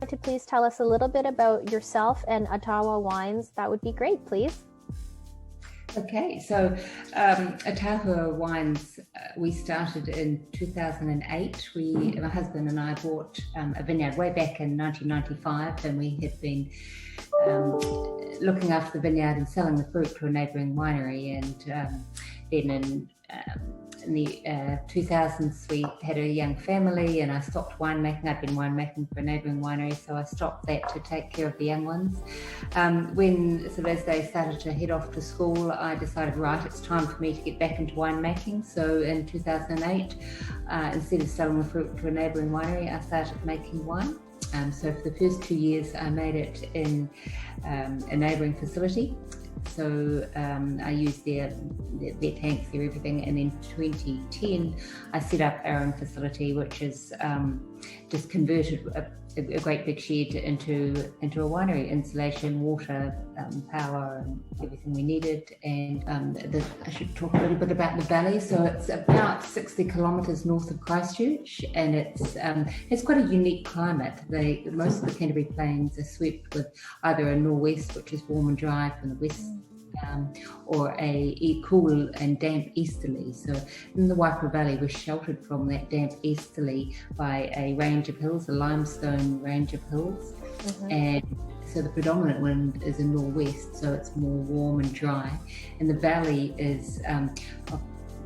to please tell us a little bit about yourself and Ataahua Wines, that would be great, please. Okay, so Ataahua Wines, we started in 2008. My husband and I bought a vineyard way back in 1995, and we had been looking after the vineyard and selling the fruit to a neighbouring winery. And then in the 2000s, we had a young family, and I stopped winemaking. I'd been winemaking for a neighbouring winery, so I stopped that to take care of the young ones. As they started to head off to school, I decided, right, it's time for me to get back into winemaking. So in 2008, instead of selling the fruit to a neighbouring winery, I started making wine. So for the first 2 years, I made it in a neighbouring facility. So I used their tanks, their everything, and in 2010 I set up our own facility, which is just converted a great big shed into a winery. Insulation, water, power, and everything we needed. And I should talk a little bit about the valley. So it's about 60 kilometres north of Christchurch, and it's quite a unique climate. Most of the Canterbury Plains are swept with either a nor'west, which is warm and dry from the west, or a cool and damp easterly. So in the Waipara Valley, we're sheltered from that damp easterly by a range of hills, a limestone range of hills. Mm-hmm. And so the predominant wind is a nor'west, so it's more warm and dry. And the valley is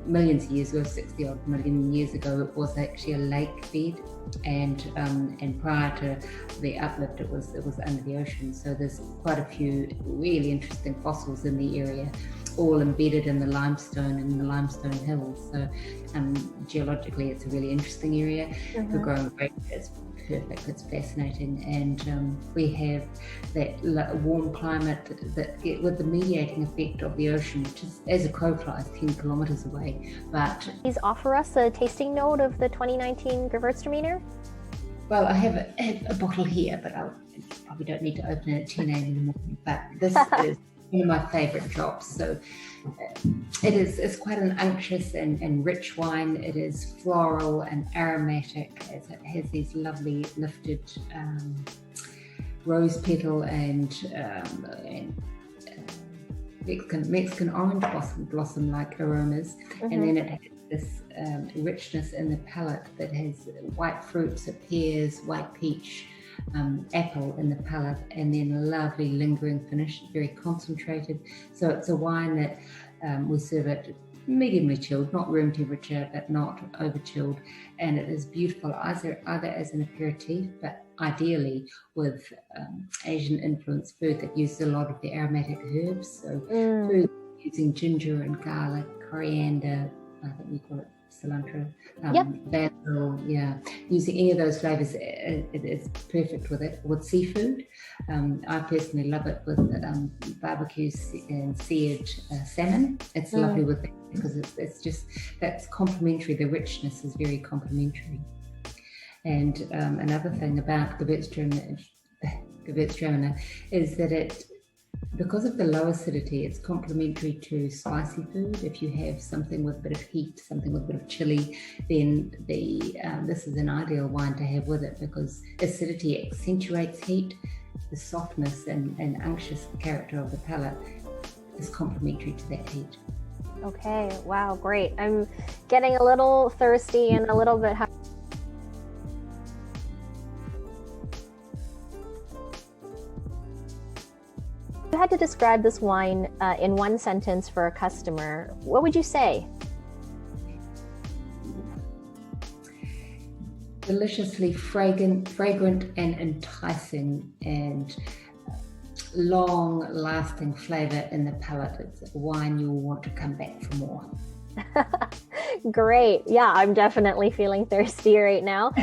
millions of years ago, 60 odd million years ago, it was actually a lake bed, and prior to the uplift, it was under the ocean. So there's quite a few really interesting fossils in the area, all embedded in the limestone and the limestone hills. So geologically, it's a really interesting area. Mm-hmm. For growing grapes, it's perfect, it's fascinating, and we have that warm climate with the mediating effect of the ocean, which is, as a crow flies, 10 kilometres away. But please offer us a tasting note of the 2019 Gewurztraminer. Well, I have a bottle here, but I probably don't need to open it at 10 a.m. in the morning. But this is one of my favourite drops. So it's quite an unctuous and rich wine. It is floral and aromatic, as it has these lovely lifted rose petal and Mexican orange blossom like aromas. Mm-hmm. And then it has this richness in the palate that has white fruits, pears, white peach, apple in the palate, and then a lovely lingering finish, very concentrated. So it's a wine that we serve it mediumly chilled, not room temperature, but not over chilled, and it is beautiful either as an aperitif, but ideally with Asian influenced food that uses a lot of the aromatic herbs. So food using ginger and garlic, coriander, I think we call it cilantro, basil, using any of those flavors, it's perfect with it. With seafood, I personally love it with barbecue and seared salmon. It's lovely with it because it's just, that's complementary. The richness is very complementary. And another thing about Gewurztraminer is that because of the low acidity, it's complementary to spicy food. If you have something with a bit of heat, something with a bit of chili, then this is an ideal wine to have with it, because acidity accentuates heat. The softness and unctuous character of the palate is complementary to that heat. Okay, wow, great. I'm getting a little thirsty and a little bit If you had to describe this wine in one sentence for a customer, what would you say? Deliciously fragrant and enticing, and long-lasting flavour in the palate. It's a wine you'll want to come back for more. Great. Yeah, I'm definitely feeling thirsty right now.